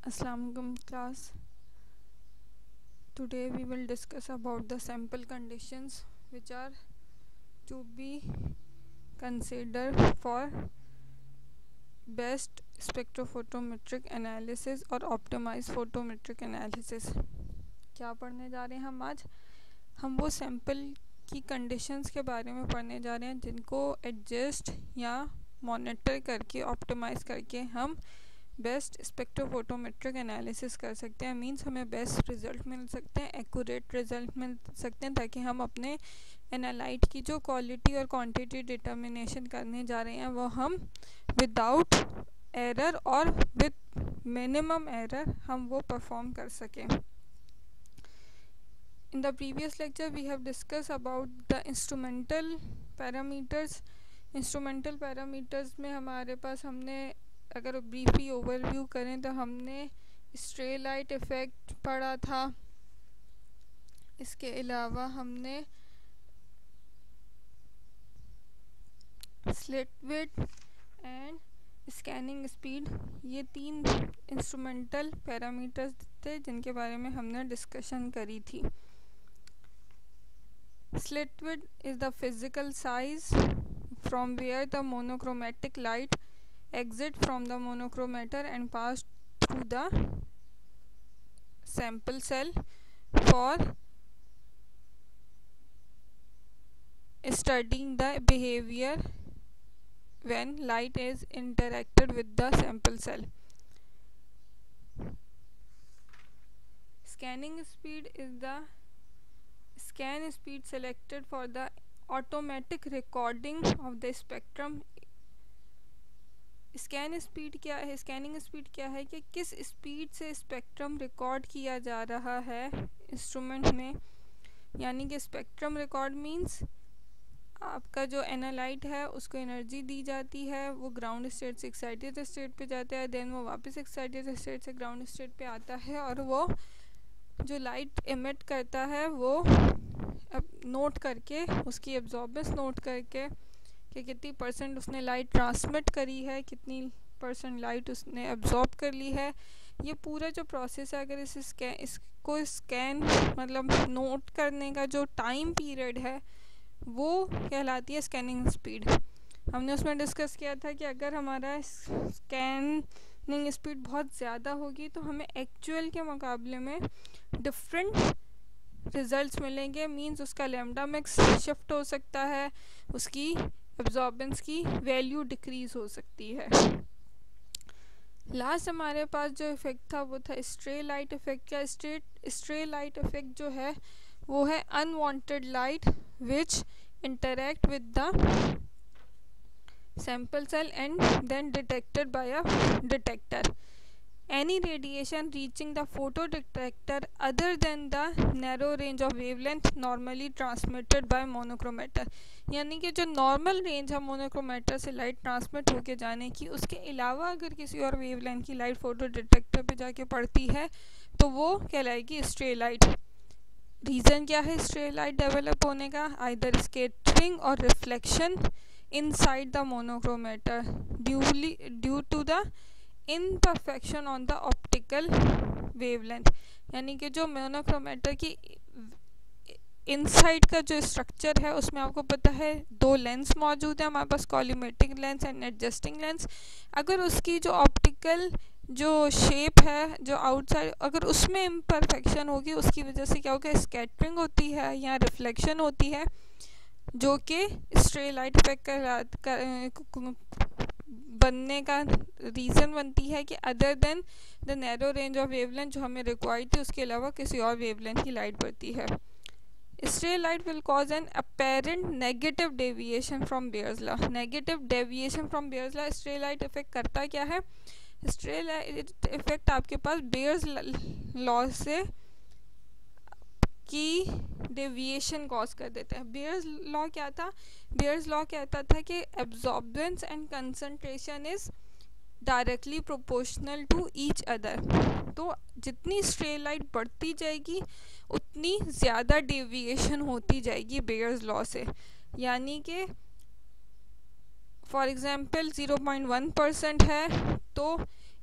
Assalamualaikum class. Today we will discuss about the sample conditions which are to be considered for best spectrophotometric analysis और optimized photometric analysis. क्या पढ़ने जा रहे हैं हम वो सैम्पल की कंडीशंस के बारे में पढ़ने जा रहे हैं जिनको एडजस्ट या मॉनिटर करके ऑप्टिमाइज़ करके हम बेस्ट स्पेक्ट्रोफोटोमेट्रिक एनालिसिस कर सकते हैं। मींस हमें बेस्ट रिज़ल्ट मिल सकते हैं, एक्यूरेट रिज़ल्ट मिल सकते हैं, ताकि हम अपने एनालाइट की जो क्वालिटी और क्वांटिटी डिटर्मिनेशन करने जा रहे हैं वो हम विदाउट एरर और विद मिनिमम एरर हम वो परफॉर्म कर सकें। In the previous lecture we have discussed about the instrumental parameters. Instrumental parameters में हमारे पास हमने अगर ब्रीफली ओवरव्यू करें तो हमने स्ट्रे लाइट इफ़ेक्ट पढ़ा था। इसके अलावा हमने slit width and scanning speed, ये 3 इंस्ट्रूमेंटल पैरामीटर्स थे जिनके बारे में हमने डिस्कशन करी थी। Slit width is the physical size from where the monochromatic light exits from the monochromator and pass through the sample cell for studying the behavior when light is interacted with the sample cell. Scanning speed is the scan speed selected for the automatic recording of the spectrum. Scan speed क्या है? Scanning speed क्या है कि किस speed से spectrum record किया जा रहा है इंस्ट्रूमेंट में। यानी कि स्पेक्ट्रम रिकॉर्ड मींस आपका जो एनालाइट है उसको एनर्जी दी जाती है, वो ग्राउंड स्टेट से एक्साइटेड स्टेट पे जाता है, देन वो वापस एक्साइटेड स्टेट से ग्राउंड स्टेट पे आता है और वो जो लाइट इमिट करता है वो अब नोट करके उसकी एब्जॉर्बेंस नोट करके कि कितनी परसेंट उसने लाइट ट्रांसमिट करी है, कितनी परसेंट लाइट उसने एब्जॉर्ब कर ली है। ये पूरा जो प्रोसेस है, अगर इसको स्कैन मतलब नोट करने का जो टाइम पीरियड है वो कहलाती है स्कैनिंग स्पीड। हमने उसमें डिस्कस किया था कि अगर हमारा स्कैनिंग स्पीड बहुत ज़्यादा होगी तो हमें एक्चुअल के मुकाबले में डिफरेंट रिजल्ट्स मिलेंगे। मींस उसका लैम्डा मैक्स शिफ्ट हो सकता है, उसकी एब्जॉर्बेंस की वैल्यू डिक्रीज हो सकती है। लास्ट हमारे पास जो इफ़ेक्ट था वो था स्ट्रे लाइट इफ़ेक्ट का। स्ट्रे लाइट इफ़ेक्ट जो है वो है unwanted light which interact with the sample cell and then detected by a detector. Any radiation reaching the photodetector other than the narrow range of wavelength normally transmitted by monochromator. यानी कि जो normal range है monochromator से light transmit होके जाने की, उसके अलावा अगर किसी और वेवलेंथ की लाइट फोटो डिटेक्टर पे जाके पड़ती है तो वो कहलाएगी स्ट्रे लाइट। रीज़न क्या है स्ट्रे लाइट डेवलप होने का? आइदर स्कैटरिंग और reflection inside the monochromator due to the imperfection on the optical wavelength. यानी कि जो मोनोक्रोमेटर की इनसाइड का जो स्ट्रक्चर है उसमें आपको पता है 2 लेंस मौजूद है हमारे पास, कॉलीमेटिक लेंस एंड एडजस्टिंग लेंस। अगर उसकी जो ऑप्टिकल जो शेप है जो आउटसाइड, अगर उसमें इम्परफेक्शन होगी उसकी वजह से क्या होगा? स्कैटरिंग होती है या रिफ्लेक्शन होती है, जो कि स्ट्रे लाइट इफेक्ट बनने का रीज़न बनती है कि other than the narrow range of wavelength जो हमें रिक्वायर्ड थी उसके अलावा किसी और वेवलेंथ की लाइट बढ़ती है। Stray light will cause an apparent negative deviation from Beer's law. Negative deviation from Beer's law stray light effect करता क्या है? स्ट्रे लाइट इफेक्ट आपके पास बेयर्स लॉ से की डेविएशन कॉज कर देता है। बेयर्स लॉ क्या था? बेयर्स लॉ कहता था कि absorbance and concentration is directly proportional to each other. तो जितनी स्ट्रे लाइट बढ़ती जाएगी उतनी ज़्यादा डेविएशन होती जाएगी बेयर्स लॉ से। यानी कि फॉर एग्जांपल 0.1% है तो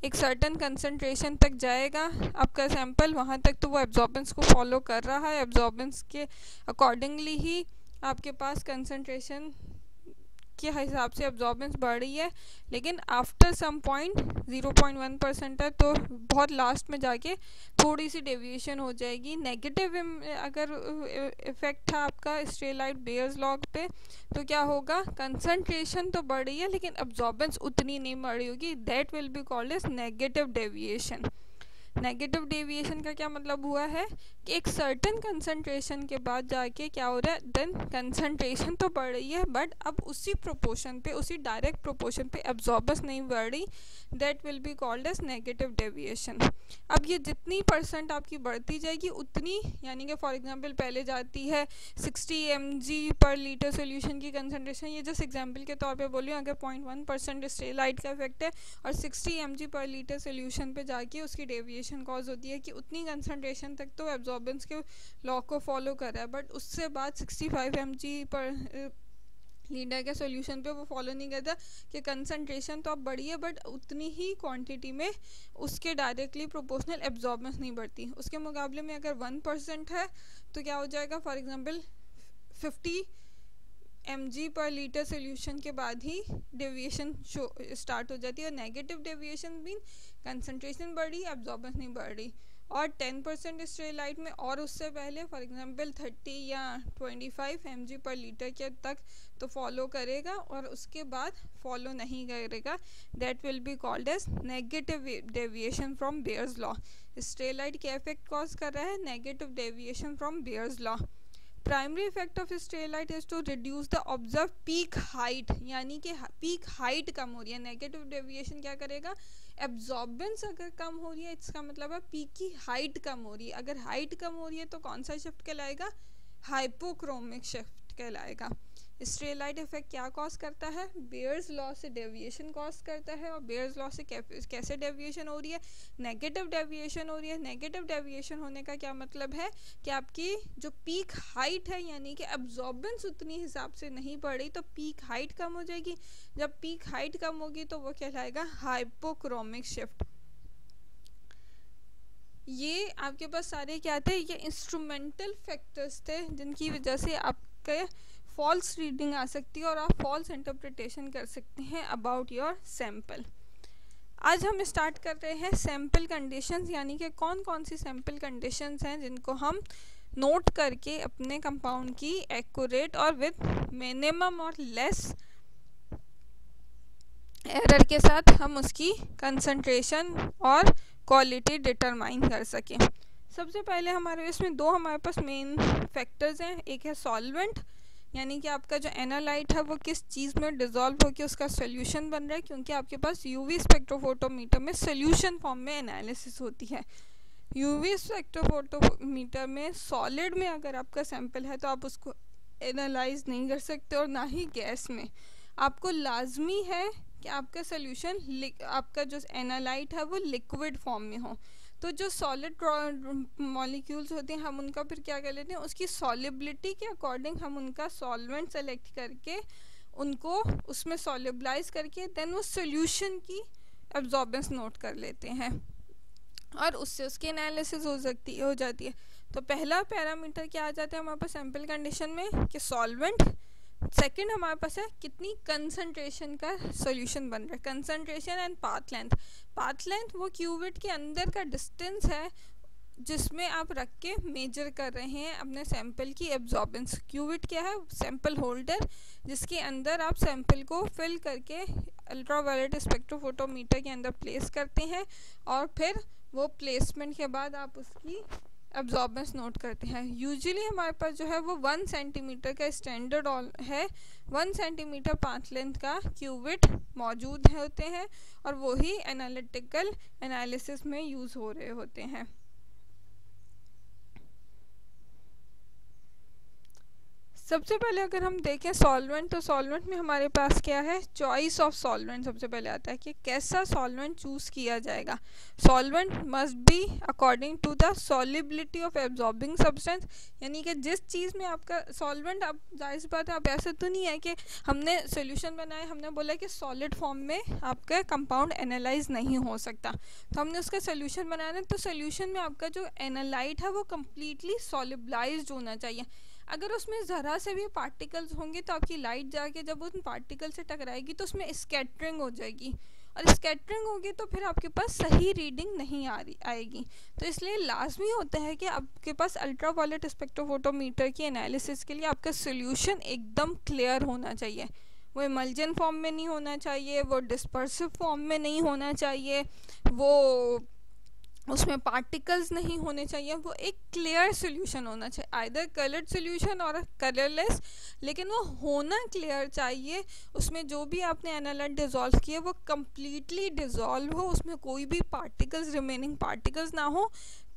एक सर्टन कंसंट्रेशन तक जाएगा आपका सैंपल, वहाँ तक तो वो एब्जॉर्बेंस को फॉलो कर रहा है, एब्जॉर्बेंस के अकॉर्डिंगली ही आपके पास कंसंट्रेशन के हिसाब से एब्जॉर्बेंस बढ़ रही है। लेकिन आफ्टर सम पॉइंट 0.1% है, तो बहुत लास्ट में जाके थोड़ी सी डेविएशन हो जाएगी। नेगेटिव अगर इफेक्ट था आपका स्टेरलाइट बेयर्स लॉ पे, तो क्या होगा, कंसंट्रेशन तो बढ़ रही है लेकिन एब्जॉर्बेंस उतनी नहीं बढ़ रही होगी। That will be called as negative deviation. Negative deviation का क्या मतलब हुआ है कि एक सर्टेन कंसंट्रेशन के बाद जाके क्या हो रहा है, देन कंसंट्रेशन तो बढ़ रही है बट अब उसी प्रोपोर्शन पे, उसी डायरेक्ट प्रोपोर्शन पे एब्जॉर्बेंस नहीं बढ़ रही। That will be called as negative deviation. अब ये जितनी परसेंट आपकी बढ़ती जाएगी उतनी, यानी कि फॉर एग्जांपल पहले जाती है 60 mg/L सोल्यूशन की कंसंट्रेशन, ये जस्ट एग्जांपल के तौर पे बोली हूँ, अगर 0.1% स्टेरलाइट का इफेक्ट है और 60 mg/L सोल्यूशन पे जाके उसकी डेविएशन कॉज होती है कि उतनी कंसंट्रेशन तक तो एब्जॉर्बेंस के लॉ को फॉलो कर रहा है, बट उससे बाद 65 mg/L के सोल्यूशन पे वो फॉलो नहीं करता कि कंसंट्रेशन तो अब बढ़ी है बट उतनी ही क्वांटिटी में उसके डायरेक्टली प्रोपोर्शनल एब्जॉर्बेंस नहीं बढ़ती। उसके मुकाबले में अगर 1% है तो क्या हो जाएगा, फॉर एग्जांपल 50 mg/L सोल्यूशन के बाद ही डेविएशन स्टार्ट हो जाती है। और नेगेटिव डेविएशन मीन कंसंट्रेशन बढ़ रही, एब्जॉर्बेंस नहीं बढ़ रही। और 10% स्टेरलाइट में और उससे पहले फॉर एग्जांपल 30 या 25 mg/L के तक तो फॉलो करेगा और उसके बाद फॉलो नहीं करेगा। That will be called as negative deviation from Beer's law. Stray light क्या इफेक्ट कॉज कर रहा है, negative deviation from Beer's law. Primary effect of stray light is to reduce the observe peak height, यानी कि पीक हाइट कम हो रही है। Negative deviation क्या करेगा, एब्जॉर्बेंस अगर कम हो रही है इसका मतलब है पीक की हाइट कम हो रही है। अगर हाइट कम हो रही है तो कौन सा शिफ्ट कहलाएगा, हाइपोक्रोमिक शिफ्ट कहलाएगा। स्टेरलाइट इफेक्ट क्या कॉज करता है, बेयर्स लॉ से डेविएशन कॉज करता है। और बेयर्स लॉ से कैसे डेविएशन हो रही है, नेगेटिव डेविएशन हो रही है। नेगेटिव डेविएशन होने का क्या मतलब है कि आपकी जो पीक हाइट है, यानी कि एब्जॉर्बेंस उतनी हिसाब से नहीं बढ़ रही, तो पीक हाइट कम हो जाएगी। जब पीक हाइट कम होगी तो वो कहलाएगा हाइपोक्रोमिक शिफ्ट। ये आपके पास सारे क्या थे, ये इंस्ट्रूमेंटल फैक्टर्स थे जिनकी वजह से आपके फॉल्स रीडिंग आ सकती है और आप फॉल्स इंटरप्रिटेशन कर सकते हैं अबाउट योर सैंपल। आज हम स्टार्ट कर रहे हैं सैंपल कंडीशंस, यानी कि कौन कौन सी सैंपल कंडीशंस हैं जिनको हम नोट करके अपने कंपाउंड की एक्यूरेट और विद मिनिमम और लेस एरर के साथ हम उसकी कंसंट्रेशन और क्वालिटी डिटरमाइन कर सकें। सबसे पहले हमारे इसमें दो हमारे पास मेन फैक्टर्स हैं। एक है सॉल्वेंट, यानी कि आपका जो एनालाइट है वो किस चीज़ में डिज़ोल्व होकर उसका सोल्यूशन बन रहा है, क्योंकि आपके पास यूवी स्पेक्ट्रोफोटोमीटर में सोल्यूशन फॉर्म में एनालिसिस होती है। यूवी स्पेक्ट्रोफोटोमीटर में सॉलिड में अगर आपका सैंपल है तो आप उसको एनालाइज नहीं कर सकते, और ना ही गैस में। आपको लाजमी है कि आपका सोल्यूशन, आपका जो एनालाइट है वो लिक्विड फॉर्म में हो। तो जो सॉलिड मॉलिक्यूल्स होते हैं हम उनका फिर क्या कर लेते हैं, उसकी सॉलिबिलिटी के अकॉर्डिंग हम उनका सॉल्वेंट सेलेक्ट करके उनको उसमें सॉलिबलाइज करके देन उस सोल्यूशन की एब्जॉर्बेंस नोट कर लेते हैं और उससे उसकी एनालिसिस हो जाती है। तो पहला पैरामीटर क्या आ जाता है हमारे पास सैंपल कंडीशन में कि सॉल्वेंट। सेकंड हमारे पास है कितनी कंसंट्रेशन का सॉल्यूशन बन रहा है, concentration and path length. Path length वो क्यूबिट के अंदर का डिस्टेंस है जिसमें आप रख के मेजर कर रहे हैं अपने सैंपल की एब्जॉर्बेंस। क्यूबिट क्या है, सैंपल होल्डर, जिसके अंदर आप सैंपल को फिल करके अल्ट्रावायलेट स्पेक्ट्रोफोटोमीटर के अंदर प्लेस करते हैं और फिर वो प्लेसमेंट के बाद आप उसकी एब्जॉर्बेंस नोट करते हैं। यूजुअली हमारे पास जो है वो 1 सेंटीमीटर का स्टैंडर्ड है, 1 सेंटीमीटर पाथ लेंथ का क्यूबिट मौजूद होते हैं और वही एनालिटिकल एनालिसिस में यूज़ हो रहे होते हैं। सबसे पहले अगर हम देखें सॉल्वेंट, तो सॉल्वेंट में हमारे पास क्या है, चॉइस ऑफ सॉल्वेंट सबसे पहले आता है कि कैसा सॉल्वेंट चूज़ किया जाएगा। Solvent must be according to the solubility of absorbing substance, यानी कि जिस चीज़ में आपका सॉल्वेंट, अब जाहिर सी बात है, अब ऐसा तो नहीं है कि हमने सोल्यूशन बनाया, हमने बोला कि सॉलिड फॉर्म में आपका कंपाउंड एनालाइज नहीं हो सकता, तो हमने उसका सोल्यूशन बनाना है, तो सोल्यूशन में आपका जो एनालाइट है वो कम्प्लीटली सॉलिबलाइज्ड होना चाहिए। अगर उसमें ज़रा से भी पार्टिकल्स होंगे तो आपकी लाइट जाके जब उन पार्टिकल से टकराएगी तो उसमें स्कैटरिंग हो जाएगी, और स्कैटरिंग होगी तो फिर आपके पास सही रीडिंग नहीं आएगी। तो इसलिए लाजमी होता है कि आपके पास अल्ट्रावायलेट स्पेक्ट्रोफोटोमीटर की एनालिसिस के लिए आपका सोल्यूशन एकदम क्लियर होना चाहिए। वो इमल्जन फॉर्म में नहीं होना चाहिए, वो डिस्पर्सिव फॉर्म में नहीं होना चाहिए, वो उसमें पार्टिकल्स नहीं होने चाहिए, वो एक क्लियर सोल्यूशन होना चाहिए, आइदर कलर्ड सोल्यूशन और कलरलेस, लेकिन वो होना क्लियर चाहिए। उसमें जो भी आपने एनालाइट डिज़ोल्व किए वो कम्प्लीटली डिज़ोल्व हो, उसमें कोई भी पार्टिकल्स, रिमेनिंग पार्टिकल्स ना हो,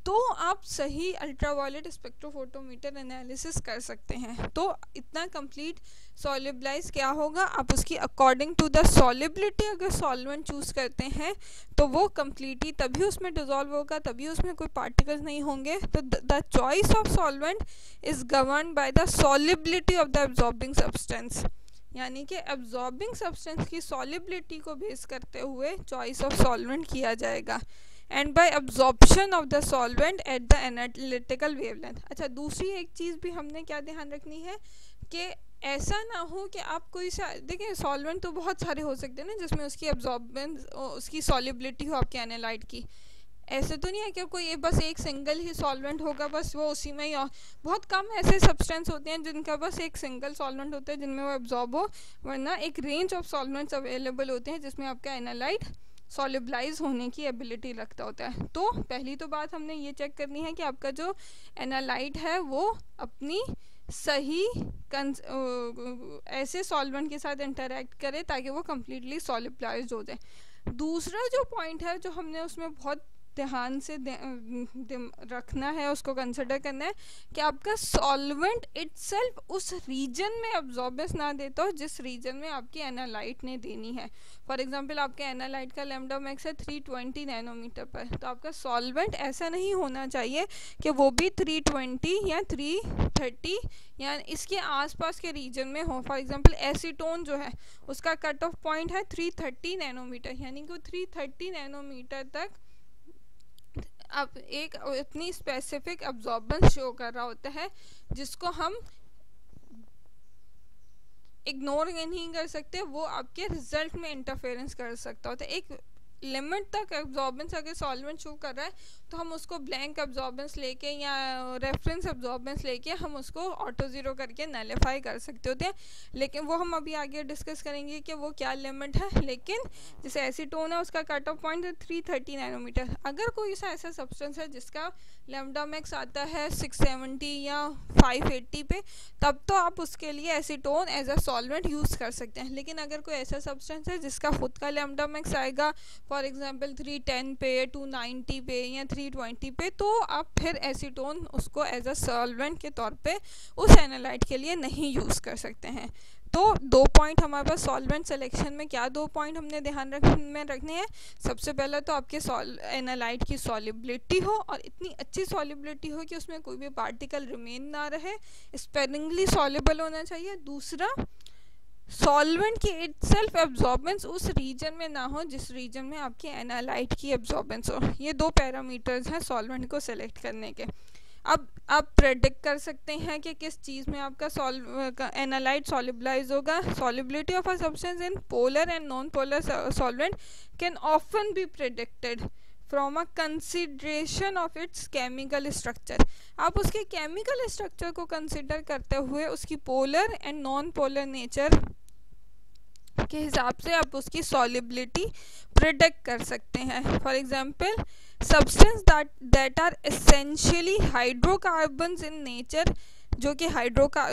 तो आप सही अल्ट्रावायलेट स्पेक्ट्रोफोटोमीटर एनालिसिस कर सकते हैं। तो इतना कंप्लीट सॉलिबलाइज क्या होगा, आप उसकी अकॉर्डिंग टू द सॉलिबिलिटी अगर सॉल्वेंट चूज़ करते हैं तो वो कम्प्लीटली तभी उसमें डिज़ोल्व होगा, तभी उसमें कोई पार्टिकल्स नहीं होंगे। तो the choice of solvent is govern by the solubility of the absorbing substance, यानी कि एब्जॉर्बिंग सब्सटेंस की सॉलिबिलिटी को बेस करते हुए चॉइस ऑफ सॉल्वेंट किया जाएगा, and by absorption of the solvent at the analytical wavelength. अच्छा, दूसरी एक चीज़ भी हमने क्या ध्यान रखनी है कि ऐसा ना हो कि आप कोई सा, देखिए सॉल्वेंट तो बहुत सारे हो सकते हैं ना जिसमें उसकी एब्जॉर्बेंस, उसकी सॉलिबिलिटी हो आपके एनालाइट की। ऐसे तो नहीं है कि कोई बस एक सिंगल ही सॉल्वेंट होगा, बस वो उसी में ही, बहुत कम ऐसे सब्सटेंस होते हैं जिनका बस एक सिंगल सॉल्वेंट होता है जिनमें वो एब्जॉर्ब हो, वरना एक रेंज ऑफ सॉल्वेंट्स अवेलेबल होते हैं जिसमें आपका एनालाइट सॉलिबलाइज होने की एबिलिटी रखता होता है। तो पहली तो बात हमने ये चेक करनी है कि आपका जो एनालाइट है वो अपनी सही ऐसे सॉल्वेंट के साथ इंटरेक्ट करे ताकि वो कम्प्लीटली सॉलिबलाइज हो जाए। दूसरा जो पॉइंट है जो हमने उसमें बहुत ध्यान से रखना है, उसको कंसिडर करना है कि आपका सॉल्वेंट इटसेल्फ उस रीजन में अब्जॉर्बेंस ना देता हो जिस रीजन में आपकी एनालाइट ने देनी है। फॉर एग्जांपल आपके एनालाइट का लैम्डा मैक्स है 320 नैनोमीटर पर, तो आपका सॉल्वेंट ऐसा नहीं होना चाहिए कि वो भी 320 या 330 या इसके आसपास के रीजन में हो। फॉर एग्जांपल एसीटोन जो है उसका कट ऑफ पॉइंट है 330 नैनोमीटर, यानी कि वो 330 नैनोमीटर तक अब एक इतनी स्पेसिफिक अब्जॉर्बेंस शो कर रहा होता है जिसको हम इग्नोर नहीं कर सकते, वो आपके रिजल्ट में इंटरफेरेंस कर सकता होता है। एक लिमिट तक एब्जॉर्बेंस अगर सॉल्वेंट शो कर रहा है तो हम उसको ब्लैंक एब्जॉर्बेंस लेके या रेफरेंस एब्जॉर्बेंस लेके हम उसको ऑटो ज़ीरो करके नलिफाई कर सकते होते हैं, लेकिन वो हम अभी आगे डिस्कस करेंगे कि वो क्या लिमिट है। लेकिन जैसे एसीटोन है उसका कट ऑफ पॉइंट है 330 नैनोमीटर। अगर कोई ऐसा सब्सटेंस है जिसका लैम्डा मैक्स आता है 670 या 580 पे, तब तो आप उसके लिए acetone as a solvent use कर सकते हैं। लेकिन अगर कोई ऐसा सब्सटेंस है जिसका खुद का लैम्डा मैक्स आएगा फॉर एग्जांपल 310 पे, 290 पे या 320 पे, तो आप फिर एसीटोन उसको एज अ सॉल्वेंट के तौर पे उस एनालाइट के लिए नहीं यूज़ कर सकते हैं। तो दो पॉइंट हमारे पास सॉल्वेंट सिलेक्शन में, क्या दो पॉइंट हमने ध्यान रखने हैं। सबसे पहला तो आपके एनालाइट की सॉलिबिलिटी हो, और इतनी अच्छी सॉलिबिलिटी हो कि उसमें कोई भी पार्टिकल रिमेन ना रहे, स्पेरिंगली सॉल्युबल होना चाहिए। दूसरा, सॉल्वेंट की इटसेल्फ एब्जॉर्बेंस उस रीजन में ना हो जिस रीजन में आपकी एनालाइट की एब्जॉर्बेंस हो। ये दो पैरामीटर्स हैं सॉल्वेंट को सेलेक्ट करने के। अब आप प्रेडिक्ट कर सकते हैं कि किस चीज़ में आपका एनालाइट सॉलिबलाइज होगा। Solubility of a substance in polar and non polar solvent can often B predicted from a consideration of its chemical structure. आप उसके केमिकल स्ट्रक्चर को कंसिडर करते हुए उसकी polar and non polar nature के हिसाब से आप उसकी सॉलिबिलिटी प्रेडिक्ट कर सकते हैं। For example, substance that are essentially hydrocarbons in nature, जो कि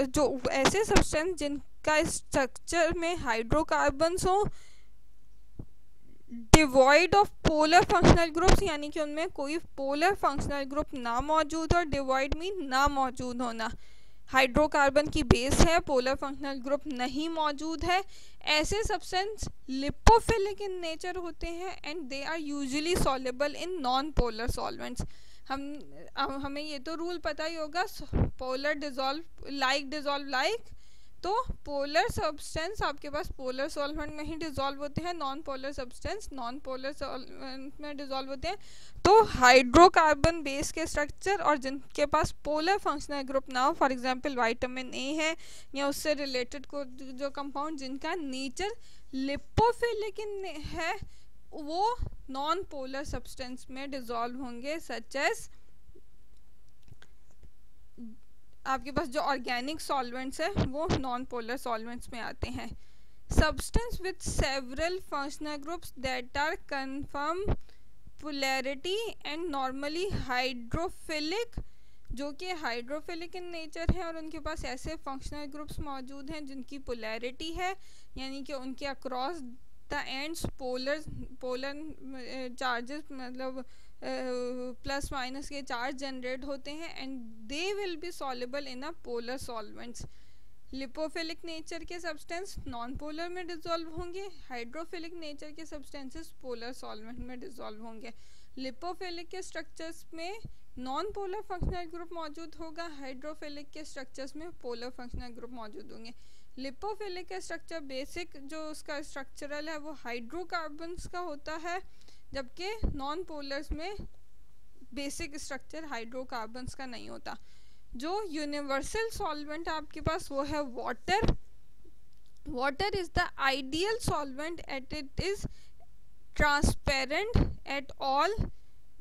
जो ऐसे सब्सटेंस जिनका स्ट्रक्चर में हाइड्रोकार्बन्स हो, devoid of polar functional groups, यानी कि उनमें कोई पोलर फंक्शनल ग्रुप ना मौजूद हो। डिवॉइड मीन ना मौजूद होना, हाइड्रोकार्बन की बेस है, पोलर फंक्शनल ग्रुप नहीं मौजूद है, ऐसे सब्सटेंस लिपोफिलिक इन नेचर होते हैं and they are usually soluble in non polar solvents. हमें ये तो रूल पता ही होगा, पोलर डिजॉल्व लाइक, तो पोलर सब्सटेंस आपके पास पोलर सॉल्वेंट में ही डिजॉल्व होते हैं, non polar substance non polar solvent में डिजॉल्व होते हैं। तो हाइड्रोकार्बन बेस के स्ट्रक्चर और जिनके पास पोलर फंक्शनल ग्रुप ना हो, फॉर एग्जांपल विटामिन ए है या उससे रिलेटेड को जो कंपाउंड जिनका नेचर लिपोफिलिक है, वो नॉन पोलर सब्सटेंस में डिजॉल्व होंगे, सच एज आपके पास जो ऑर्गेनिक सॉल्वेंट्स है वो नॉन पोलर सॉल्वेंट्स में आते हैं। Substance with several functional groups that are confirm polarity and normally hydrophilic, जो कि हाइड्रोफिलिक इन नेचर है और उनके पास ऐसे फंक्शनल ग्रुप्स मौजूद हैं जिनकी पोलैरिटी है, यानी कि उनके across the ends polar charges मतलब प्लस माइनस के चार्ज जनरेट होते हैं and they will be soluble in a polar solvents. Lipophilic nature के सब्सटेंस नॉन पोलर में डिसॉल्व होंगे, हाइड्रोफिलिक नेचर के सब्सटेंसेस पोलर सॉल्वेंट में डिसॉल्व होंगे। लिपोफिलिक के स्ट्रक्चर्स में नॉन पोलर फंक्शनल ग्रुप मौजूद होगा, हाइड्रोफिलिक के स्ट्रक्चर्स में पोलर फंक्शनल ग्रुप मौजूद होंगे। लिपोफिलिक का स्ट्रक्चर बेसिक जो उसका स्ट्रक्चरल है वो हाइड्रोकार्बन्स का होता है, जबकि नॉन पोलर्स में बेसिक स्ट्रक्चर हाइड्रोकार्बन्स का नहीं होता। जो यूनिवर्सल सॉल्वेंट आपके पास वो है water. Water is the ideal solvent at it is transparent at all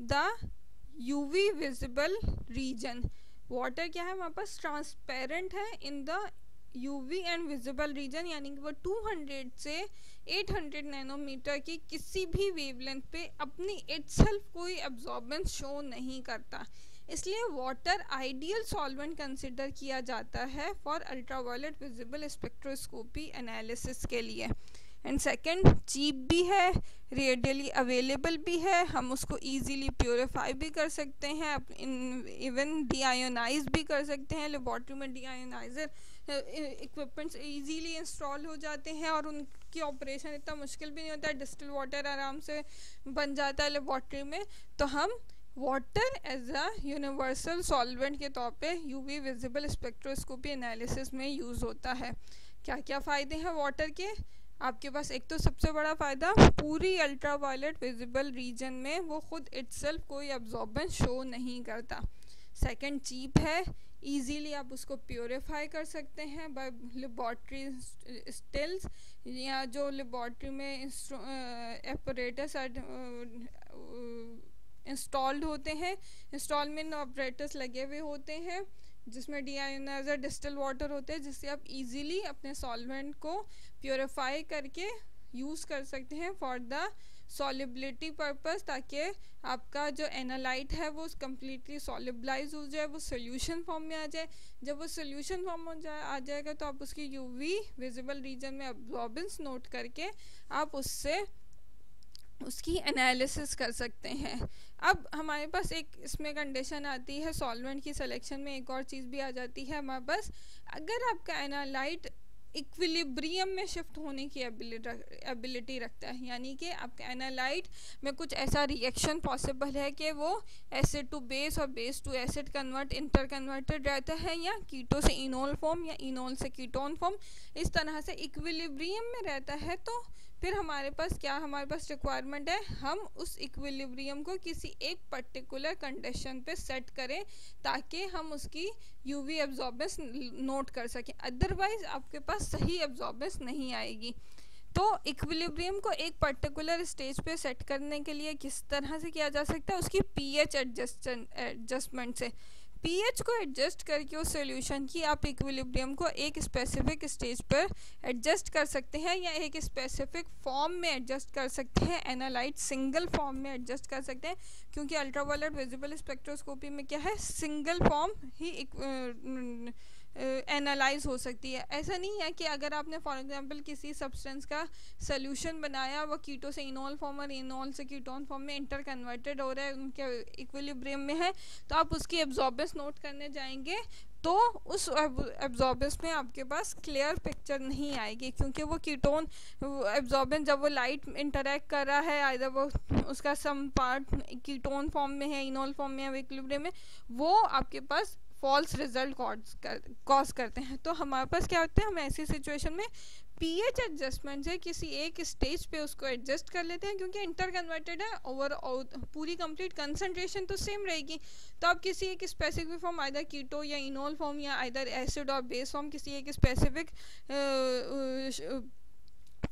the UV visible region. Water क्या है हमारे पास, ट्रांसपेरेंट है in the UV and visible region, यानी कि वो 200 से 800 नैनोमीटर की किसी भी वेवलेंथ पे अपनी इटसेल्फ कोई एब्जॉर्बेंस शो नहीं करता, इसलिए वाटर आइडियल सॉल्वेंट कंसिडर किया जाता है for ultraviolet visible spectroscopy analysis के लिए। एंड सेकंड, चीप भी है, रेडियली अवेलेबल भी है, हम उसको इजीली प्योरीफाई भी कर सकते हैं, इवन डीआयोनाइज भी कर सकते हैं। लेबॉर्ट्री में डीआयोनाइजर इक्विपमेंट्स इजीली इंस्टॉल हो जाते हैं और उनकी ऑपरेशन इतना मुश्किल भी नहीं होता है, डिस्टिल वाटर आराम से बन जाता है लेबॉर्ट्री में। तो हम water as a universal solvent के तौर पे यूवी विजिबल स्पेक्ट्रोस्कोपी एनालिसिस में यूज़ होता है। क्या क्या फ़ायदे हैं वाटर के आपके पास? एक तो सबसे बड़ा फ़ायदा, पूरी अल्ट्रावायलेट विजिबल रीजन में वो खुद इटसेल्फ कोई एब्जॉर्बेंस शो नहीं करता। सेकंड, चीप है, इजीली आप उसको प्योरीफाई कर सकते हैं बाय लेबॉर्ट्री स्टिल्स, या जो लेबॉर्ट्री में एपरेटस इंस्टॉल्ड होते हैं, इंस्टॉलमेंट ऑपरेटर्स लगे हुए होते हैं जिसमें डीआयोनाइजर डिस्टिल वाटर होते हैं, जिससे आप इजीली अपने सॉल्वेंट को प्योरीफाई करके यूज़ कर सकते हैं फॉर द सॉलिबिलिटी पर्पस, ताकि आपका जो एनालाइट है वो कम्प्लीटली सॉलिबलाइज हो जाए, वो सोल्यूशन फॉर्म में आ जाए। जब वो सोल्यूशन फॉर्म आ जाएगा तो आप उसकी यूवी विजिबल रीजन में अब्जॉर्बेंस नोट करके आप उससे उसकी एनालिसिस कर सकते हैं। अब हमारे पास एक इसमें कंडीशन आती है, सॉल्वेंट की सिलेक्शन में एक और चीज़ भी आ जाती है हमारे पास, अगर आपका एनालाइट इक्विलिब्रियम में शिफ्ट होने की एबिलिटी रखता है, यानी कि आपका एनालाइट में कुछ ऐसा रिएक्शन पॉसिबल है कि वो एसिड टू बेस और base to acid interconverted रहता है, या कीटो से इनोल फॉर्म या इनोल से कीटोन फॉर्म, इस तरह से इक्विलिब्रियम में रहता है, तो फिर हमारे पास रिक्वायरमेंट है हम उस इक्विलिब्रियम को किसी एक पर्टिकुलर कंडीशन पे सेट करें ताकि हम उसकी यूवी एब्जॉर्बेंस नोट कर सकें, अदरवाइज आपके पास सही एब्जॉर्बेंस नहीं आएगी। तो इक्विलिब्रियम को एक पर्टिकुलर स्टेज पे सेट करने के लिए किस तरह से किया जा सकता है, उसकी पीएच एडजस्टमेंट से। पीएच को एडजस्ट करके उस सॉल्यूशन की आप इक्विलिब्रियम को एक स्पेसिफिक स्टेज पर एडजस्ट कर सकते हैं या एक स्पेसिफिक फॉर्म में एडजस्ट कर सकते हैं, एनालाइट सिंगल फॉर्म में एडजस्ट कर सकते हैं, क्योंकि अल्ट्रावायलेट विजिबल स्पेक्ट्रोस्कोपी में क्या है, सिंगल फॉर्म ही एनालाइज हो सकती है। ऐसा नहीं है कि अगर आपने फॉर एग्जांपल किसी सब्सटेंस का सोल्यूशन बनाया, वो कीटो से इनोल फॉर्म और इनोल से कीटोन फॉर्म में इंटर कन्वर्टेड हो रहा है, उनके इक्विलिब्रियम में है, तो आप उसकी एब्जॉर्बेंस नोट करने जाएंगे तो उस एब्जॉर्बेंस में आपके पास क्लियर पिक्चर नहीं आएगी, क्योंकि वो कीटोन एब्जॉर्बेंस जब वो लाइट इंटरेक्ट कर रहा है, आइदर वो उसका सम पार्ट कीटोन फॉर्म में है, इनोल फॉर्म में है, इक्विलिब्रियम में, वो आपके पास फॉल्स रिजल्ट कॉज करते हैं। तो हमारे पास क्या होता है, हम ऐसी सिचुएशन में पीएच एडजस्टमेंट से किसी एक स्टेज पे उसको एडजस्ट कर लेते हैं, क्योंकि इंटर कन्वर्टेड है, ओवर पूरी कंप्लीट कंसंट्रेशन तो सेम रहेगी। तो आप किसी एक स्पेसिफिक फॉर्म, आइदर कीटो या इनोल फॉर्म या आइदर एसिड और बेस फॉर्म, किसी एक स्पेसिफिक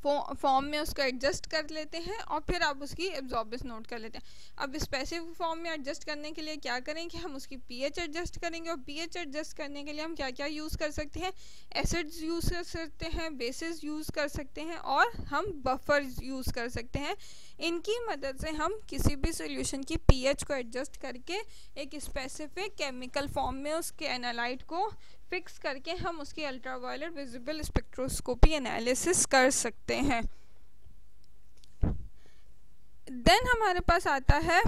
फॉर्म में उसको एडजस्ट कर लेते हैं और फिर आप उसकी एब्जॉर्बेंस नोट कर लेते हैं। अब स्पेसिफिक फॉर्म में एडजस्ट करने के लिए क्या करेंगे, हम उसकी पीएच एडजस्ट करेंगे, और पीएच एडजस्ट करने के लिए हम क्या क्या यूज़ कर सकते हैं, एसिड्स यूज़ कर सकते हैं, बेसिस यूज़ कर सकते हैं, और हम बफर्स यूज़ कर सकते हैं। इनकी मदद से हम किसी भी सॉल्यूशन की पीएच को एडजस्ट करके एक स्पेसिफिक केमिकल फॉर्म में उसके एनालाइट को फिक्स करके हम उसकी अल्ट्रावायलेट विजिबल स्पेक्ट्रोस्कोपी एनालिसिस कर सकते हैं। देन हमारे पास आता है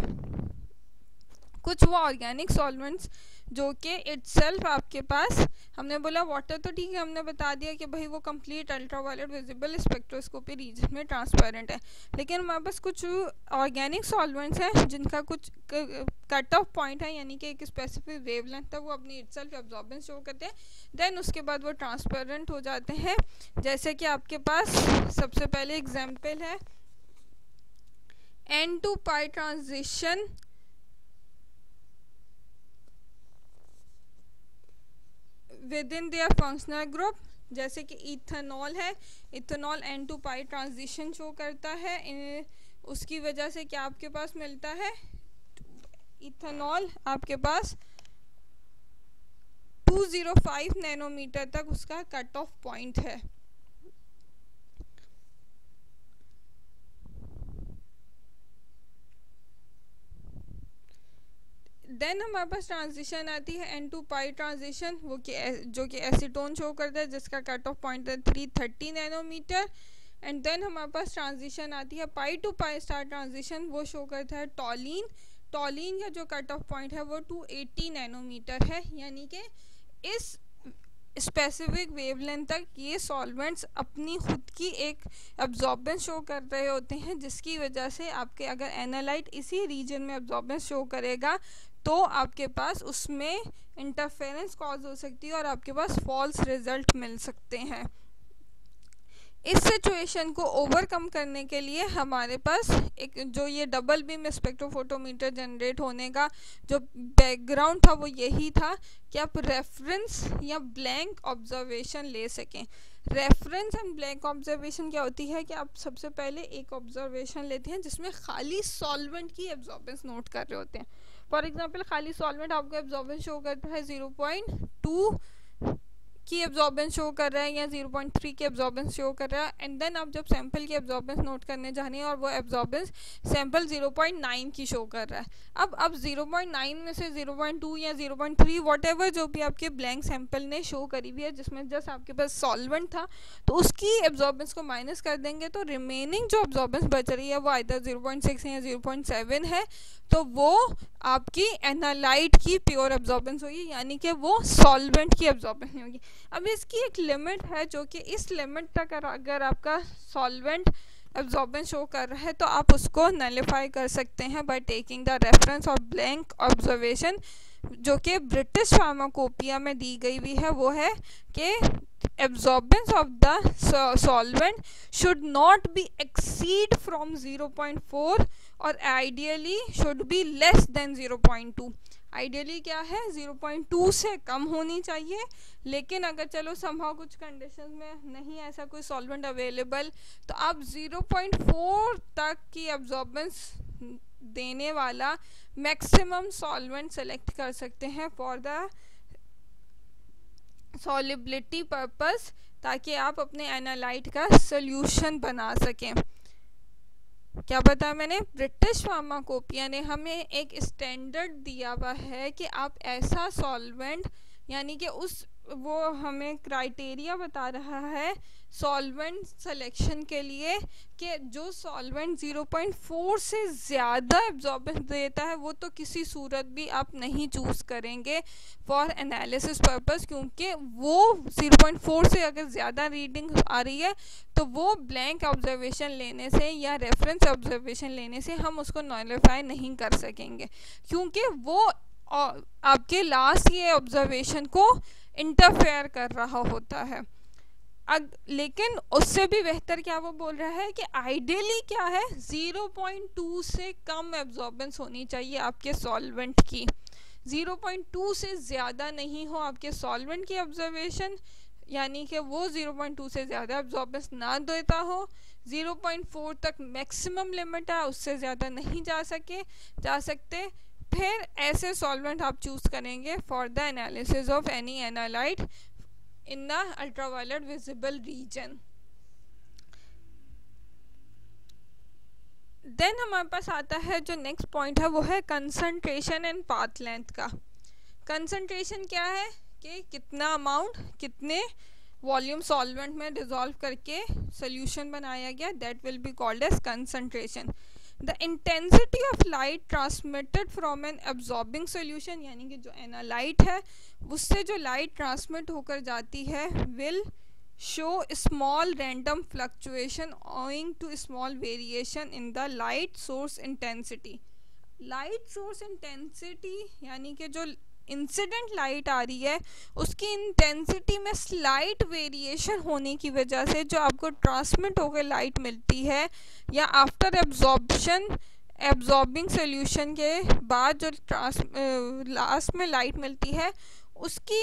कुछ वो ऑर्गेनिक सॉल्वेंट्स जो कि इटसेल्फ आपके पास, हमने बोला वाटर तो ठीक है, हमने बता दिया कि भाई वो complete ultraviolet visible spectroscopy region में ट्रांसपेरेंट है, लेकिन हमारे पास कुछ ऑर्गेनिक सॉल्वेंट्स हैं जिनका कुछ कट ऑफ पॉइंट है, यानी कि एक स्पेसिफिक वेवलेंथ तक वो अपनी इटसेल्फ एब्जॉर्बेंस शो करते हैं, देन उसके बाद वो ट्रांसपेरेंट हो जाते हैं। जैसे कि आपके पास सबसे पहले एग्जाम्पल है N2 pi transition with in their functional group, जैसे कि इथेनॉल है, इथेनॉल N2 पाई ट्रांजिशन शो करता है, उसकी वजह से क्या आपके पास मिलता है, इथेनॉल आपके पास 205 नैनोमीटर तक उसका कट ऑफ पॉइंट है। देन हमारे पास ट्रांजिशन आती है N2 पाई ट्रांजिशन, वो जो कि एसीटोन शो करता है, जिसका कट ऑफ पॉइंट है 330 नैनोमीटर। एंड देन हमारे पास ट्रांजिशन आती है पाई टू पाई स्टार ट्रांजिशन, वो शो करता है टॉलिन, टॉलिन का जो कट ऑफ पॉइंट है वो 280 नैनोमीटर है, यानी कि इस स्पेसिफिक वेवलेंथ तक ये सॉल्वेंट्स अपनी खुद की एक एब्जॉर्बेंस शो कर रहे होते हैं, जिसकी वजह से आपके अगर एनालाइट इसी रीजन में एब्जॉर्बेंस शो करेगा तो आपके पास उसमें इंटरफेरेंस कॉज हो सकती है और आपके पास फॉल्स रिजल्ट मिल सकते हैं। इस सिचुएशन को ओवरकम करने के लिए हमारे पास एक जो ये डबल बीम स्पेक्ट्रोफोटोमीटर जनरेट होने का जो बैकग्राउंड था वो यही था कि आप रेफरेंस या ब्लैंक ऑब्जर्वेशन ले सकें। रेफरेंस एंड ब्लैंक ऑब्जर्वेशन क्या होती है कि आप सबसे पहले एक ऑब्जर्वेशन लेते हैं जिसमें खाली सॉल्वेंट की एब्जॉर्बेंस नोट कर रहे होते हैं। फॉर एग्जांपल खाली सॉल्वेंट आपको एब्जॉर्बेंस शो करता है 0.2 की एब्जॉर्बेंस शो कर रहा है या 0.3 की एब्जॉर्बेंस शो कर रहा है, एंड देन आप जब सैंपल की एब्जॉर्बेंस नोट करने जा रहे हैं और वो एब्जॉर्बेंस सैंपल 0.9 की शो कर रहा है। अब 0.9 में से 0.2 या 0.3 वॉटेवर जो भी आपके ब्लैंक सैंपल ने शो करी हुई है जिसमें जस्ट आपके पास सॉल्वेंट था, तो उसकी एब्जॉर्बेंस को माइनस कर देंगे तो रिमेनिंग जो एब्जॉर्बेंस बच रही है वो आइदर 0.6 या 0.7 है, तो वो आपकी एनालाइट की प्योर एब्जॉर्बेंस होगी, यानी कि वो सॉल्वेंट की एब्जॉर्बेंस नहीं होगी। अब इसकी एक लिमिट है जो कि इस लिमिट तक अगर आपका सॉल्वेंट एब्जॉर्बेंस शो कर रहा है तो आप उसको नलिफाई कर सकते हैं by taking the reference of blank observation, जो कि ब्रिटिश फार्माकोपिया में दी गई हुई है। वो है कि absorbance of the solvent should not be exceed from 0.4 और ideally should be less than 0.2। Ideally क्या है 0.2 से कम होनी चाहिए, लेकिन अगर चलो समहाउ कुछ कंडीशन में नहीं ऐसा कोई सॉल्वेंट अवेलेबल तो आप 0.4 तक की एब्जॉर्बेंस देने वाला मैक्सिमम सॉल्वेंट सेलेक्ट कर सकते हैं फॉर द सॉलिबिलिटी पर्पस, ताकि आप अपने एनालाइट का सोल्यूशन बना सकें। क्या बताया मैंने, ब्रिटिश फार्माकोपिया ने हमें एक स्टैंडर्ड दिया हुआ है कि आप ऐसा सॉल्वेंट यानी कि उस वो हमें क्राइटेरिया बता रहा है सॉल्वेंट सिलेक्शन के लिए कि जो सॉल्वेंट 0.4 से ज़्यादा एब्जॉर्बेंस देता है वो तो किसी सूरत भी आप नहीं चूज़ करेंगे फॉर एनालिसिस पर्पस, क्योंकि वो 0.4 से अगर ज़्यादा रीडिंग आ रही है तो वो ब्लैंक ऑब्जर्वेशन लेने से या रेफरेंस ऑब्जर्वेशन लेने से हम उसको नॉलिफाई नहीं कर सकेंगे, क्योंकि वो आपके लास्ट ये ऑब्जर्वेशन को इंटरफेयर कर रहा होता है। लेकिन उससे भी बेहतर क्या वो बोल रहा है कि आइडियली क्या है 0.2 से कम एब्जॉर्बेंस होनी चाहिए आपके सॉल्वेंट की, 0.2 से ज़्यादा नहीं हो आपके सॉल्वेंट की ऑब्जर्वेशन, यानी कि वो 0.2 से ज़्यादा एब्जॉर्बेंस ना देता हो। 0.4 तक मैक्सिमम लिमिट है, उससे ज़्यादा नहीं जा सकते। फिर ऐसे सॉल्वेंट आप चूज़ करेंगे for the analysis of any analyte in the ultraviolet visible region. Then हमारे पास आता है जो नेक्स्ट पॉइंट है वो है कंसंट्रेशन एंड पाथ लेंथ का। कंसंट्रेशन क्या है कि कितना अमाउंट कितने वॉल्यूम सॉल्वेंट में डिसॉल्व करके सोल्यूशन बनाया गया, that will be called as concentration. The intensity of light transmitted from an absorbing solution, यानी कि जो एनालाइट है उससे जो लाइट ट्रांसमिट होकर जाती है will show small random fluctuation owing to small variation in the light source intensity. Light source intensity यानी कि जो इंसिडेंट लाइट आ रही है उसकी इंटेंसिटी में स्लाइट वेरिएशन होने की वजह से जो आपको ट्रांसमिट होकर लाइट मिलती है या आफ्टर एब्जॉर्बिंग सोल्यूशन के बाद जो लास्ट में लाइट मिलती है उसकी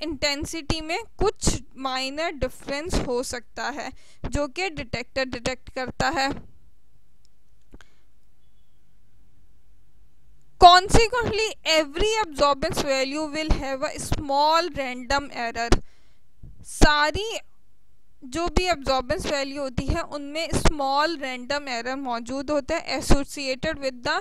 इंटेंसिटी में कुछ माइनर डिफरेंस हो सकता है जो कि डिटेक्टर डिटेक्ट करता है। Consequently, every absorbance value will have a small random error. सारी जो भी absorbance value होती है उनमें small random error मौजूद होता है associated with the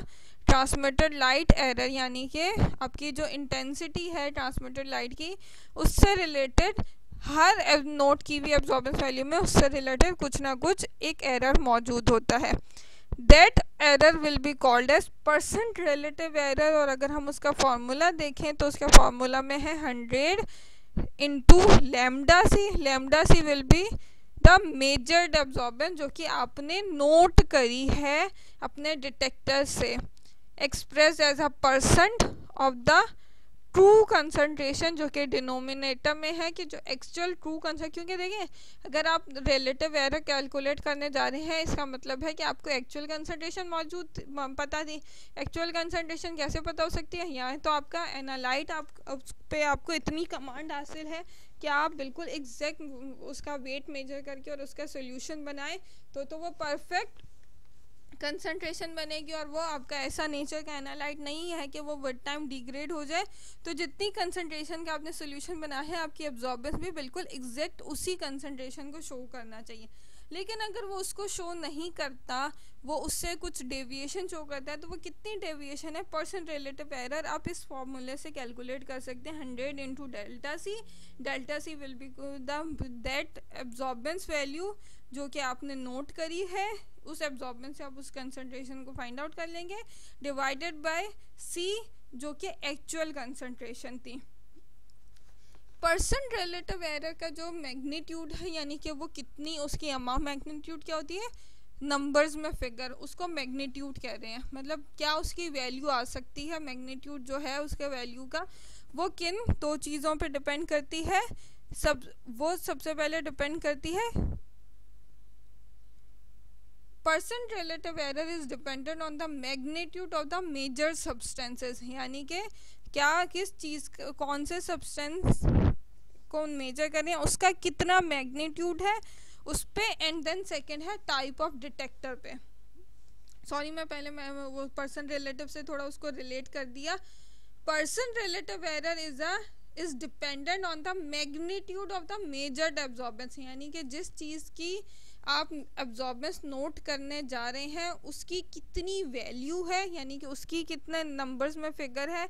transmitted light error, यानी कि आपकी जो intensity है transmitted light की उससे related हर नोट की भी absorbance value में उससे related कुछ ना कुछ एक error मौजूद होता है। That error will be called as percent relative error, और अगर हम उसका फॉर्मूला देखें तो उसका फॉर्मूला में है 100 into lambda C. Lambda C will be the measured absorbance जो कि आपने नोट करी है अपने डिटेक्टर से, express as a percent of the true concentration जो कि डिनोमिनेटर में है कि जो एक्चुअल ट्रू कंसंट्रेशन, क्योंकि देखिए अगर आप रिलेटिव एरर कैलकुलेट करने जा रहे हैं इसका मतलब है कि आपको एक्चुअल कंसंट्रेशन मौजूद पता थी। एक्चुअल कंसंट्रेशन कैसे पता हो सकती है, यहाँ तो आपका एनालाइट उस पे आपको इतनी कमांड हासिल है कि आप बिल्कुल एग्जैक्ट उसका वेट मेजर करके और उसका सोल्यूशन बनाए तो वो परफेक्ट कंसंट्रेशन बनेगी। और वो आपका ऐसा नेचर का एनालाइट नहीं है कि वो विद टाइम डिग्रेड हो जाए, तो जितनी कंसंट्रेशन का आपने सोल्यूशन बनाया है आपकी एब्जॉर्बेंस भी बिल्कुल एग्जैक्ट उसी कंसंट्रेशन को शो करना चाहिए। लेकिन अगर वो उसको शो नहीं करता, वो उससे कुछ डेविएशन शो करता है, तो वो कितनी डेविएशन है परसेंट रिलेटिव एरर आप इस फॉर्मूले से कैलकुलेट कर सकते हैं 100 into delta C. Delta C will be that absorbance value जो कि आपने नोट करी है, उस एब्जॉर्बेंस से आप उस कंसंट्रेशन को फाइंड आउट कर लेंगे, डिवाइडेड बाय सी जो कि एक्चुअल कंसंट्रेशन थी। परसेंट रिलेटिव एरर का जो मैग्नीट्यूड है यानी कि वो कितनी उसकी अमाउंट, मैग्नीट्यूड क्या होती है नंबर्स में फिगर, उसको मैग्नीट्यूड कह रहे हैं, मतलब क्या उसकी वैल्यू आ सकती है। मैग्नीट्यूड जो है उसके वैल्यू का वो किन दो चीज़ों पे डिपेंड करती है, वो सबसे पहले डिपेंड करती है percent relative error is dependent on the magnitude of the measure substances, यानी कि क्या किस चीज़ कौन से सब्सटेंस को मेजर कर रहे हैं उसका कितना मैग्नीट्यूड है उस पे, एंड देन सेकंड है टाइप ऑफ डिटेक्टर पे। सॉरी मैं वो परसेंट रिलेटिव से थोड़ा उसको रिलेट कर दिया। Percent relative error is dependent on the magnitude of the measured absorbance, यानी कि जिस चीज़ की आप एब्जॉर्बेंस नोट करने जा रहे हैं उसकी कितनी वैल्यू है, यानी कि उसकी कितने नंबर्स में फिगर है,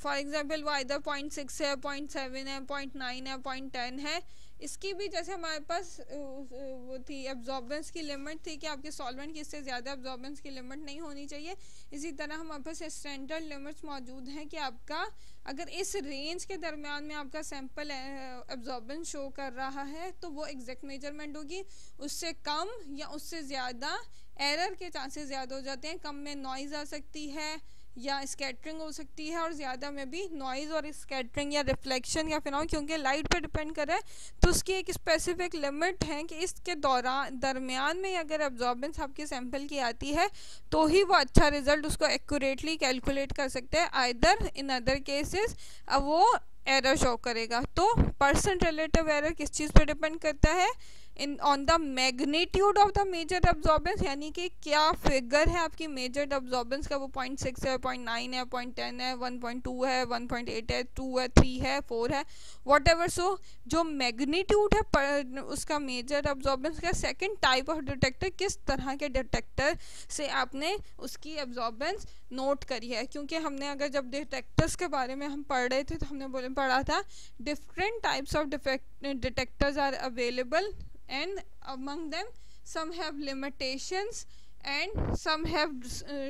फॉर एग्जांपल वो इधर 0.6 है, 0.7 है, 0.9 है, 0.10 है, इसकी भी जैसे हमारे पास वो थी एब्जॉर्बेंस की लिमिट थी कि आपके सॉल्वेंट की इससे ज़्यादा एब्जॉर्बेंस की लिमिट नहीं होनी चाहिए, इसी तरह हमारे पास स्टैंडर्ड लिमिट्स मौजूद हैं कि आपका अगर इस रेंज के दरमियान में आपका सैंपल एब्जॉर्बेंस शो कर रहा है तो वो एग्जैक्ट मेजरमेंट होगी, उससे कम या उससे ज़्यादा एरर के चांसेस ज़्यादा हो जाते हैं, कम में नॉइज़ आ सकती है या स्कैटरिंग हो सकती है और ज़्यादा में भी नॉइज़ और स्कैटरिंग या रिफ्लेक्शन या फिनॉमिना, क्योंकि लाइट पे डिपेंड कर रहा है तो उसकी एक स्पेसिफिक लिमिट है कि इसके दरमियान में अगर एब्जॉर्बेंस आपके सैंपल की आती है तो ही वो अच्छा रिजल्ट उसको एक्यूरेटली कैलकुलेट कर सकते हैं, आइदर इन अदर केसेस वो एरर शो करेगा। तो परसेंट रिलेटिव एरर किस चीज़ पे डिपेंड करता है, in on the magnitude of the major absorbance, यानी कि क्या फिगर है आपकी मेजर एब्जॉर्बेंस का, वो 0.6 है, 0.9 है, 0.10 है, 1.2 है, 1.8 है, 2 है, 3 है, 4 है, वॉट एवर। सो जो मैग्नीट्यूड है पर उसका मेजर एब्जॉर्बेंस का, सेकेंड टाइप ऑफ डिटेक्टर, किस तरह के डिटेक्टर से आपने उसकी एब्जॉर्बेंस नोट करी है, क्योंकि हमने अगर जब डिटेक्टर्स के बारे में हम पढ़ रहे थे तो हमने पढ़ा था different types of detectors are available and among them some have limitations and some have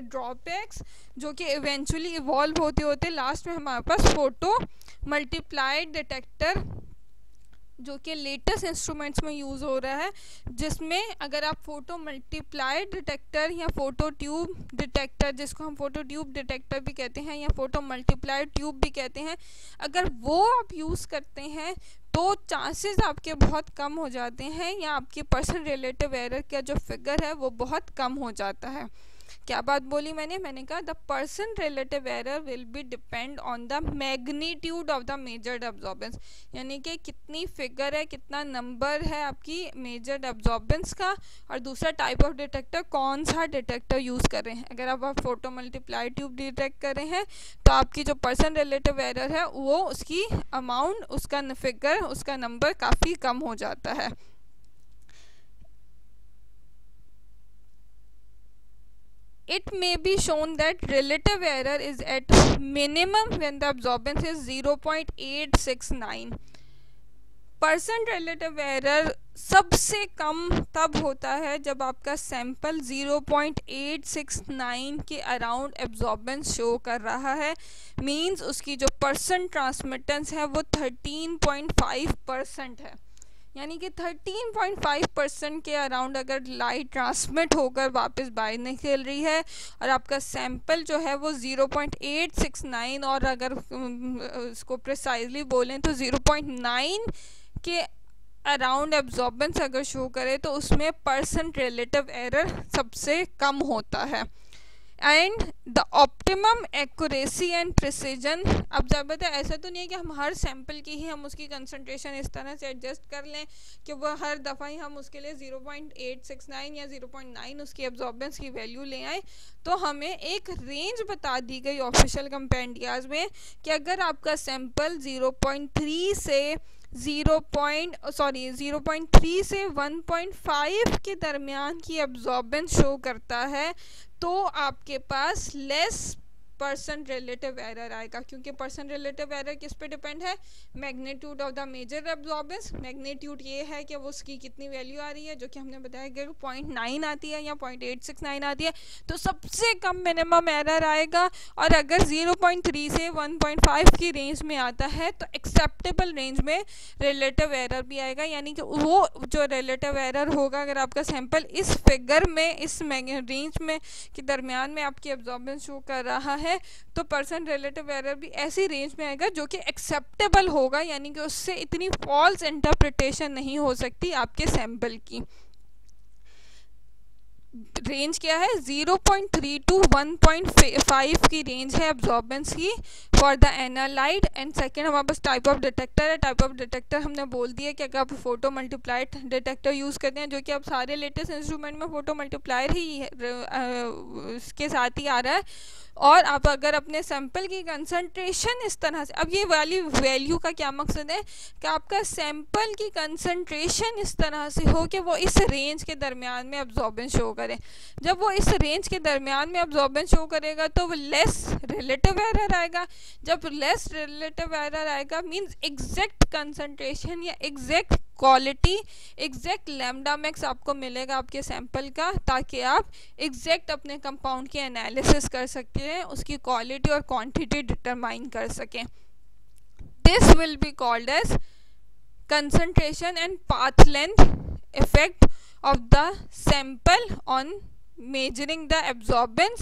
drawbacks, जो कि eventually evolve होते होते लास्ट में हमारे पास फोटो मल्टीप्लाइड डिटेक्टर जो कि लेटेस्ट इंस्ट्रूमेंट्स में यूज़ हो रहा है, जिसमें अगर आप फोटो मल्टीप्लाइड डिटेक्टर या फोटो ट्यूब डिटेक्टर, जिसको हम फोटो ट्यूब डिटेक्टर भी कहते हैं या फोटो मल्टीप्लाइड ट्यूब भी कहते हैं, अगर वो आप यूज़ करते हैं तो चांसेस आपके बहुत कम हो जाते हैं या आपकी परसेंट रिलेटिव एरर का जो फिगर है वो बहुत कम हो जाता है। क्या बात बोली मैंने कहा the percent relative error will be depend on the magnitude of the measured absorbance, यानी कि कितनी फिगर है, कितना नंबर है आपकी मेजर्ड एब्जॉर्बेंस का, और दूसरा टाइप ऑफ डिटेक्टर कौन सा डिटेक्टर यूज़ कर रहे हैं। अगर आप फोटो मल्टीप्लाई ट्यूब डिटेक्ट कर रहे हैं तो आपकी जो परसेंट रिलेटिव एरर है वो उसकी अमाउंट, उसका फिगर, उसका नंबर काफ़ी कम हो जाता है। It may be shown that relative error is at minimum when the absorbance is 0.869। Percent relative error सबसे कम तब होता है जब आपका सैंपल 0.869 के अराउंड एब्जॉर्बेंस शो कर रहा है, मींस उसकी जो परसेंट ट्रांसमिटेंस है वो 13.5% है, यानी कि 13.5% के अराउंड अगर लाइट ट्रांसमिट होकर वापस बाहर निकल रही है और आपका सैंपल जो है वो 0.869 और अगर इसको प्रिसाइजली बोलें तो 0.9 के अराउंड एब्जॉर्बेंस अगर शो करे तो उसमें परसेंट रिलेटिव एरर सबसे कम होता है। And the optimum accuracy and precision, अब ज़रूरत है ऐसा तो नहीं है कि हम हर सैंपल की ही हम उसकी कंसंट्रेशन इस तरह से एडजस्ट कर लें कि वह हर दफ़ा ही हम उसके लिए 0.869 या 0.9 उसकी एब्जॉर्बेंस की वैल्यू ले आए। तो हमें एक रेंज बता दी गई ऑफिशियल कंपेंडियाज में कि अगर आपका सैंपल 0.3 से 0.3 से 1.5 के दरमियान की एब्जॉर्बेंस शो करता है तो आपके पास लेस परसेंट रिलेटिव एरर आएगा, क्योंकि परसेंट रिलेटिव एरर किस पे डिपेंड है, magnitude of the major absorbance. Magnitude ये है कि वो उसकी कितनी वैल्यू आ रही है, जो कि हमने बताया कि 0.9 आती है या 0.869 आती है तो सबसे कम मिनिमम एरर आएगा, और अगर 0.3 से 1.5 की रेंज में आता है तो एक्सेप्टेबल रेंज में रिलेटिव एरर भी आएगा, यानी कि वो जो रिलेटिव एरर होगा अगर आपका सैंपल इस फिगर में, इस रेंज में के दरमियान में आपकी एब्जॉर्बेंस शो कर रहा है तो परसेंट रिलेटिव एरर भी ऐसी रेंज में आएगा जो कि एक्सेप्टेबल होगा, यानी कि उससे इतनी फॉल्स इंटरप्रिटेशन नहीं हो सकती आपके सैंपल की। रेंज क्या है, 0.3 टू 1.5 की रेंज है एब्जॉर्बेंस की for the analyte. And second हमारे पास टाइप ऑफ डिटेक्टर है। टाइप ऑफ डिटेक्टर हमने बोल दिया कि अगर आप फोटो मल्टीप्लाइड डिटेक्टर यूज़ करते हैं, जो कि अब सारे लेटेस्ट इंस्ट्रूमेंट में फोटो मल्टीप्लायर ही इसके साथ ही आ रहा है, और आप अगर अपने सैंपल की कंसंट्रेशन इस तरह से, अब ये वाली वैल्यू का क्या मकसद है कि आपका सैंपल की कंसंट्रेशन इस तरह से हो कि वो इस रेंज के दरमियान में अब्जॉर्बेंस शो करे। जब वो इस रेंज के दरमियान में अब्जॉर्बेंस शो करेगा तो वो लेस रिलेटिव एरर आएगा। जब लेस रिलेटिव एरर आएगा मींस एग्जैक्ट कंसंट्रेशन या exact quality, exact lambda max आपको मिलेगा आपके सैंपल का, ताकि आप एग्जैक्ट अपने कंपाउंड की एनालिसिस कर सकते हैं, उसकी क्वालिटी और क्वांटिटी डिटरमाइन कर सकें। This will be called as concentration and path length effect of the sample on measuring the absorbance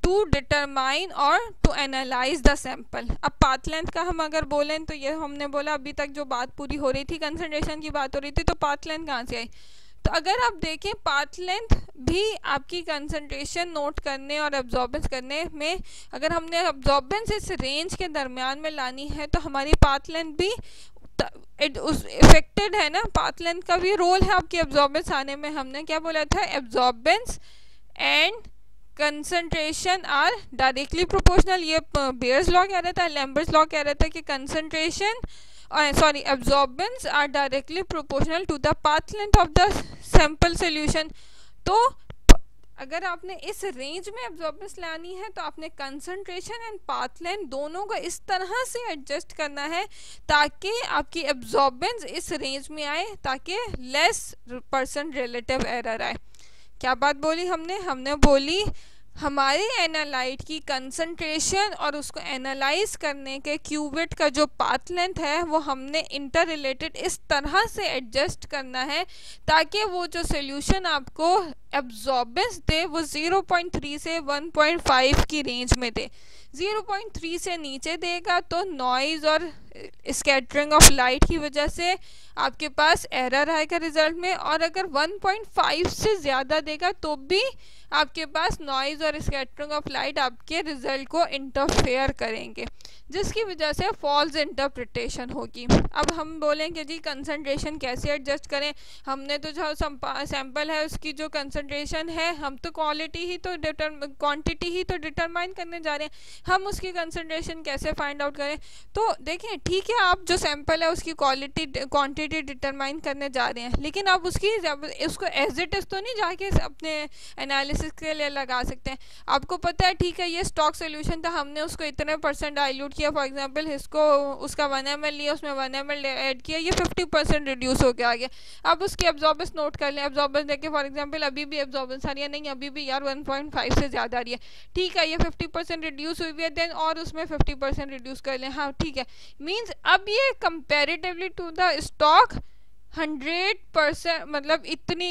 to determine or to analyze the sample। अब पाथ लेंथ का हम अगर बोलें तो ये हमने बोला अभी तक जो बात पूरी हो रही थी कंसंट्रेशन की बात हो रही थी, तो पाथ लेंथ कहाँ से आई? तो अगर आप देखें पाथ लेंथ भी आपकी कंसंट्रेशन नोट करने और एब्जॉर्बेंस करने में, अगर हमने एब्जॉर्बेंस इस रेंज के दरमियान में लानी है तो हमारी पाथ लेंथ भी इफेक्टेड है ना। पाथ लेंथ का भी रोल है आपकी एब्जॉर्बेंस आने में। हमने क्या बोला था? Absorbance and concentration are directly proportional. ये बेयर्स लॉ कह रहा था, लैम्बर्ट्स लॉ कह रहा था कि concentration absorbance are directly proportional to the path length of the sample solution. तो अगर आपने इस रेंज में एब्जॉर्बेंस लानी है तो आपने कंसंट्रेशन एंड पाथ लेंथ दोनों को इस तरह से एडजस्ट करना है ताकि आपकी एब्जॉर्बेंस इस रेंज में आए, ताकि लेस % रिलेटिव एरर आए। क्या बात बोली हमने बोली हमारे एनालाइट की कंसंट्रेशन और उसको एनालाइज करने के क्यूबिट का जो पाथ लेंथ है वो हमने इंटर रिलेटेड इस तरह से एडजस्ट करना है ताकि वो जो सोल्यूशन आपको एब्जॉर्बेंस दे वो 0.3 से 1.5 की रेंज में दे। 0.3 से नीचे देगा तो नॉइज और स्कैटरिंग ऑफ लाइट की वजह से आपके पास एरर आएगा रिजल्ट में, और अगर 1.5 से ज़्यादा देगा तो भी आपके पास नॉइज और स्कैटरिंग ऑफ लाइट आपके रिजल्ट को इंटरफेयर करेंगे, जिसकी वजह से फॉल्स इंटरप्रिटेशन होगी। अब हम बोलेंगे जी कंसंट्रेशन कैसे एडजस्ट करें? हमने तो जो सैंपल है उसकी जो कंसंट्रेशन है हम तो क्वांटिटी ही तो डिटरमाइन करने जा रहे हैं, हम उसकी कंसंट्रेशन कैसे फाइंड आउट करें? तो देखिए ठीक है, आप जो सैंपल है उसकी क्वांटिटी डिटरमाइन करने जा रहे हैं, लेकिन आप उसको एज इट इज तो नहीं जाके अपने एनालिसिस के लिए लगा सकते हैं। आपको पता है ठीक है ये स्टॉक सोल्यूशन था, हमने उसको इतने % डाइल्यूट किया, फॉर एग्जांपल इसको उसका 1 ml लिया, उसमें 1 ml ऐड किया, ये 50% रिड्यूस हो गया आ गया। अब उसकी एब्जॉर्बेंस नोट कर लें, एब्जॉर्बेंस देखिए फॉर एग्जांपल अभी भी एब्जॉर्बेंस आ रही है, नहीं अभी भी यार 1.5 से ज़्यादा आ रही है, ठीक है ये 50% रिड्यूस हुई है, देन और उसमें 50% रिड्यूस कर लें, हाँ ठीक है। मीन्स अब ये कंपेरेटिवली टू द स्टॉक 100% मतलब इतनी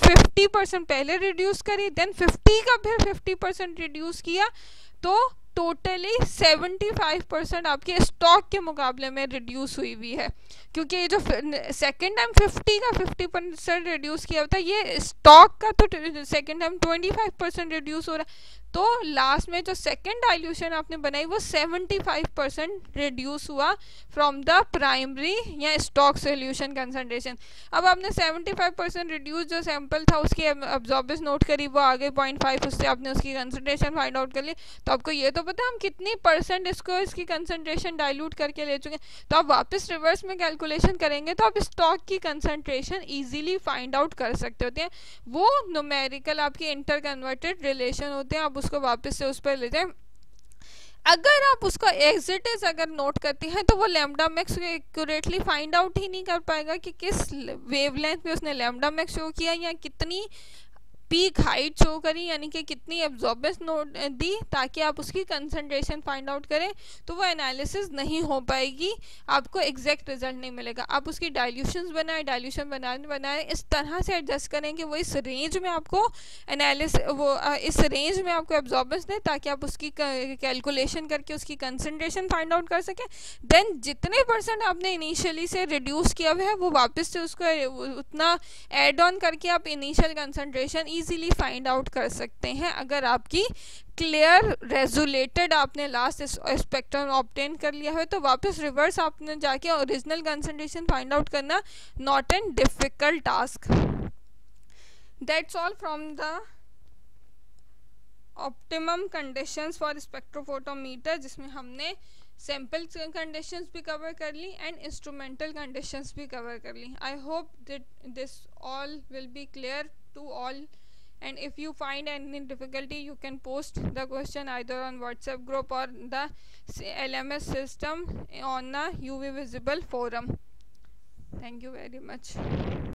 50% पहले रिड्यूस करी, देन 50 का फिर 50% रिड्यूस किया, तो टोटली 75% आपके स्टॉक के मुकाबले में रिड्यूस हुई है। क्योंकि ये जो सेकेंड टाइम 50 का 50% रिड्यूस किया होता है, ये स्टॉक का तो सेकेंड टाइम 25% रिड्यूस हो रहा है, तो लास्ट में जो सेकेंड डाइल्यूशन आपने बनाई वो 75% रिड्यूस हुआ फ्रॉम द प्राइमरी या स्टॉक सोल्यूशन कंसंट्रेशन। अब आपने 75% रिड्यूस जो सैंपल था उसकी एब्जॉर्बेंस नोट करी, वो आगे 0.5, उससे आपने उसकी कंसंट्रेशन फाइंड आउट कर ली, तो आपको ये तो पता हम कितनी % इसकी कंसंट्रेशन डाइल्यूट करके ले चुके हैं। तो आप वापस रिवर्स में कैलकुलेशन करेंगे तो आप स्टॉक की कंसंट्रेशन ईजिली फाइंड आउट कर सकते होते हैं। वो न्यूमेरिकल आपकी इंटर कन्वर्टेड रिलेशन होते हैं, आप उसको वापस से उस पर ले जाएं। अगर आप उसका एज इट इज अगर नोट करते हैं तो वो lambda max accurately find out ही नहीं कर पाएगा कि किस वेवलेंथ पे उसने लैम्डा मैक्स शो किया या कितनी पीक हाइट शो करी, यानी कि कितनी एब्जॉर्बेंस नोट दी, ताकि आप उसकी कंसंट्रेशन फाइंड आउट करें, तो वो एनालिसिस नहीं हो पाएगी, आपको एग्जैक्ट रिजल्ट नहीं मिलेगा। आप उसकी डाइल्यूशन बनाए इस तरह से एडजस्ट करें कि वो इस रेंज में आपको इस रेंज में आपको एब्जॉर्बेंस दे, ताकि आप उसकी कैलकुलेशन करके उसकी कंसंट्रेशन फाइंड आउट कर सकें। देन जितने % आपने इनिशियली से रिड्यूस किया हुआ है वो वापस से उसको उतना एड ऑन करके आप initial concentration easily find out कर सकते हैं। अगर आपकी क्लियर रेजुलेटेड आपने लास्ट स्पेक्ट्रम ऑब्टेन कर लिया है तो वापस रिवर्स आपने जाके ओरिजिनल कंसंट्रेशन फाइंड आउट करना not an difficult task. That's all from the optimum conditions for spectrophotometer, जिसमें हमने सैम्पल कंडीशंस भी कवर कर ली एंड इंस्ट्रूमेंटल कंडीशंस भी कवर कर ली. I hope that this all will be clear to all, and if you find any difficulty you can post the question either on WhatsApp group or the LMS system on the UV Visible forum. Thank you very much.